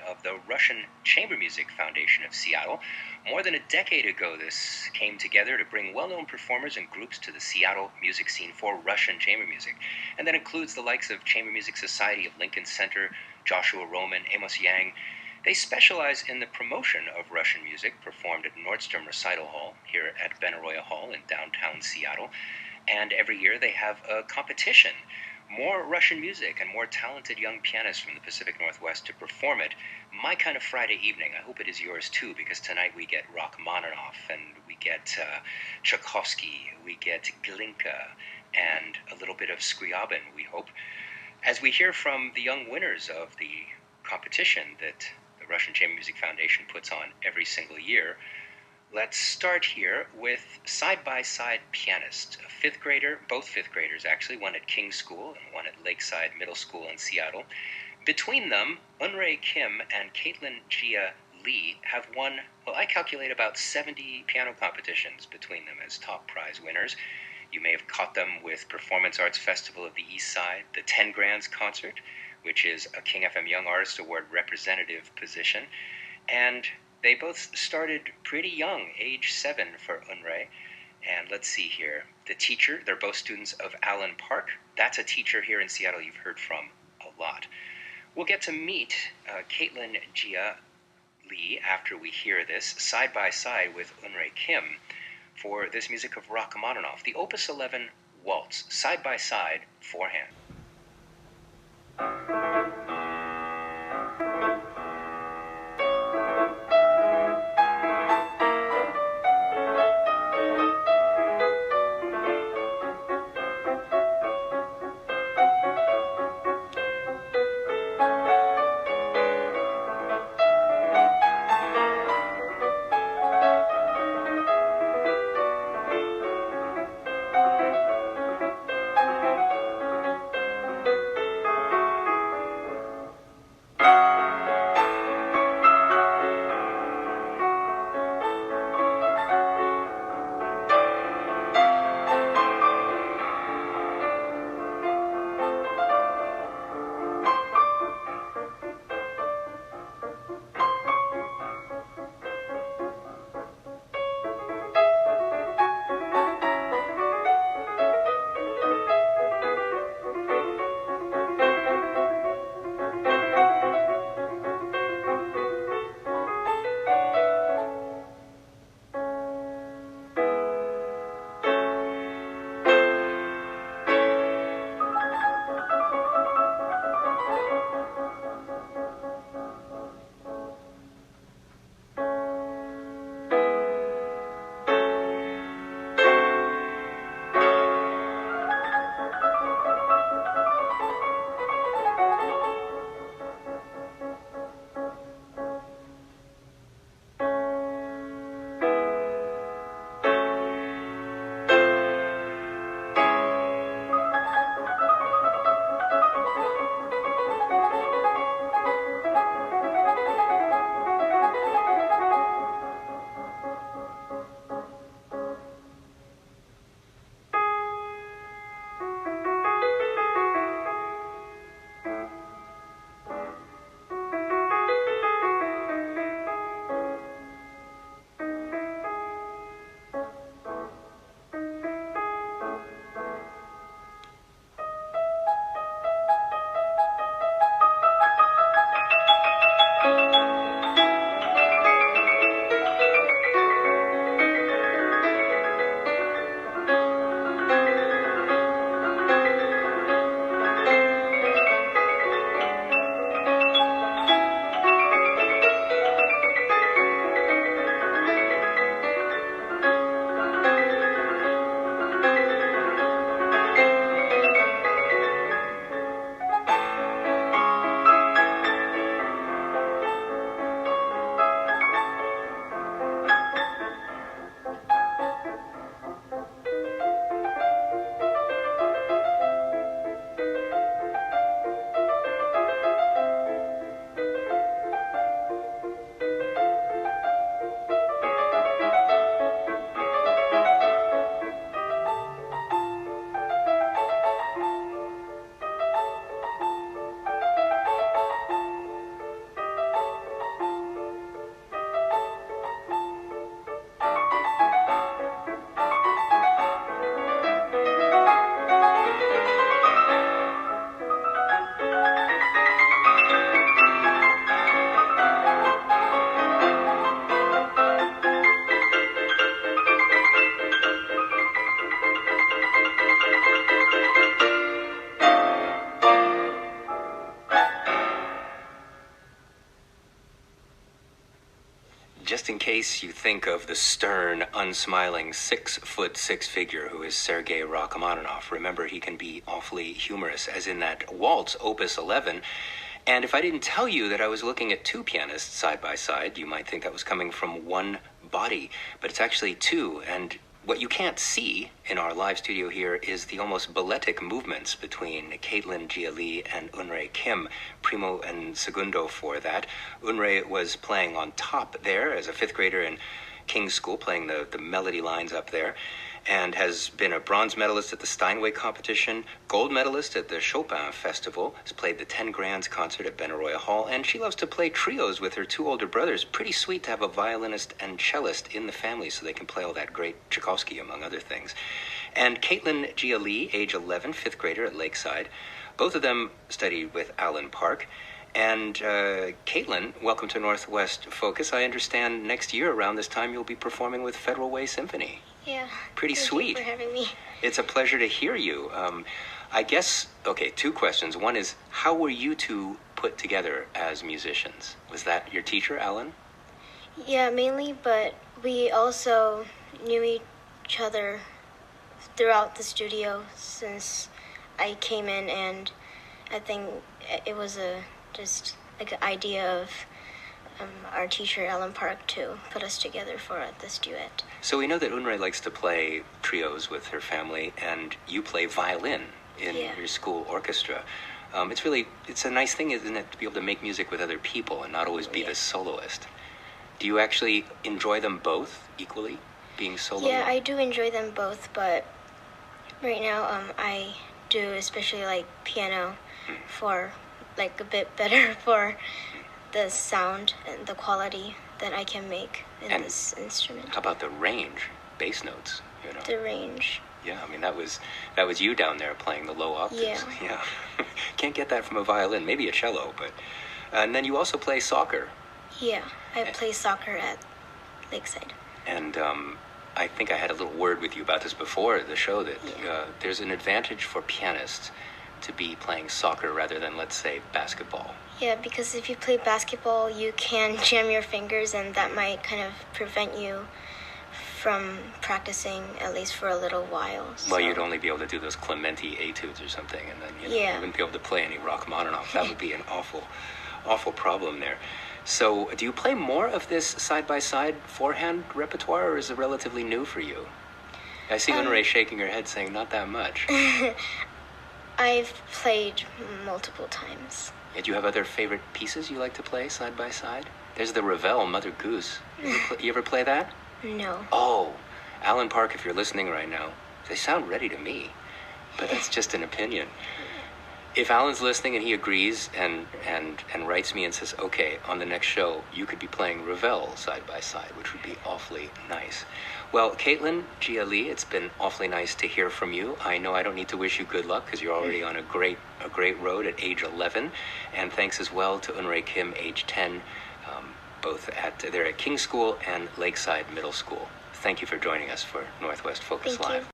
of the Russian Chamber Music Foundation of Seattle. More than a decade ago, this came together to bring well-known performers and groups to the Seattle music scene for Russian chamber music. And that includes the likes of Chamber Music Society of Lincoln Center, Joshua Roman, Amos Yang. They specialize in the promotion of Russian music performed at Nordstrom Recital Hall here at Benaroya Hall in downtown Seattle. And every year they have a competition. More Russian music and more talented young pianists from the Pacific Northwest to perform it. My kind of Friday evening. I hope it is yours too, because tonight we get Rachmaninoff, and we get Tchaikovsky, we get Glinka, and a little bit of Scriabin, we hope, as we hear from the young winners of the competition that the Russian Chamber Music Foundation puts on every single year. Let's start here with side-by-side pianist, a fifth grader, both fifth graders actually, one at King School and one at Lakeside Middle School in Seattle. Between them, Eunrae Kim and Kaitlyn Lee have won, well, I calculate about 70 piano competitions between them as top prize winners. You may have caught them with Performance Arts Festival of the East Side, the 10 Grands concert, which is a King FM Young Artist Award representative position, and they both started pretty young, age 7 for Eunrae. And let's see here. The teacher, they're both students of Allen Park. That's a teacher here in Seattle you've heard from a lot. We'll get to meet Kaitlyn Lee after we hear this, side by side with Eunrae Kim, for this music of Rachmaninoff, the Opus 11 Waltz, side by side, forehand. just in case you think of the stern, unsmiling 6'6" figure who is Sergei Rachmaninoff, remember he can be awfully humorous, as in that waltz, Opus 11. And if I didn't tell you that I was looking at two pianists side by side, you might think that was coming from one body, but it's actually two. And what you can't see in our live studio here is the almost balletic movements between Kaitlyn Lee and Eunrae Kim, primo and segundo for that. Eunrae was playing on top there as a fifth grader in King's School, playing the melody lines up there, and has been a bronze medalist at the Steinway competition, gold medalist at the Chopin Festival, has played the 10 Grands concert at Benaroya Hall, and she loves to play trios with her two older brothers. Pretty sweet to have a violinist and cellist in the family so they can play all that great Tchaikovsky, among other things. And Kaitlyn Lee, age 11, fifth grader at Lakeside. Both of them studied with Alan Park. And Kaitlyn, welcome to Northwest Focus. I understand next year around this time you'll be performing with Federal Way Symphony. Yeah. Pretty sweet. Thank you for having me. It's a pleasure to hear you. I guess, okay, two questions. One is, how were you two put together as musicians? Was that your teacher, Alan? Yeah, mainly, but we also knew each other throughout the studio since I came in, and I think it was just like an idea of our teacher, Alan Park, to put us together for this duet. So we know that Eunrae likes to play trios with her family, and you play violin in your school orchestra. It's a nice thing, isn't it, to be able to make music with other people and not always be the soloist. Do you actually enjoy them both equally, being solo? Yeah, I do enjoy them both, but right now I do especially like piano for like a bit better for the sound and the quality that I can make in this instrument. How about the range, bass notes? You know? The range. Yeah, I mean that was you down there playing the low octaves. Yeah. Can't get that from a violin, maybe a cello, but and then you also play soccer. Yeah, I play soccer at Lakeside. And I think I had a little word with you about this before the show that there's an advantage for pianists to be playing soccer rather than, let's say, basketball. Yeah, because if you play basketball, you can jam your fingers, and that might kind of prevent you from practicing, at least for a little while. Well, you'd only be able to do those Clementi etudes or something, and then you wouldn't be able to play any Rachmaninoff. That would be an awful problem there. So do you play more of this side-by-side forehand repertoire, or is it relatively new for you? I see Eunrae shaking her head saying not that much. I've played multiple times. Do you have other favorite pieces you like to play side by side? There's the Ravel, Mother Goose. You ever play that? No. Oh, Alan Park, if you're listening right now, they sound ready to me, but that's just an opinion. If Alan's listening and he agrees and writes me and says, okay, on the next show, you could be playing Ravel side by side, which would be awfully nice. Well, Kaitlyn Lee, it's been awfully nice to hear from you. I know I don't need to wish you good luck because you're already on a great road at age 11. And thanks as well to Eunrae Kim, age 10, both they're at King's School and Lakeside Middle School. Thank you for joining us for Northwest Focus Live.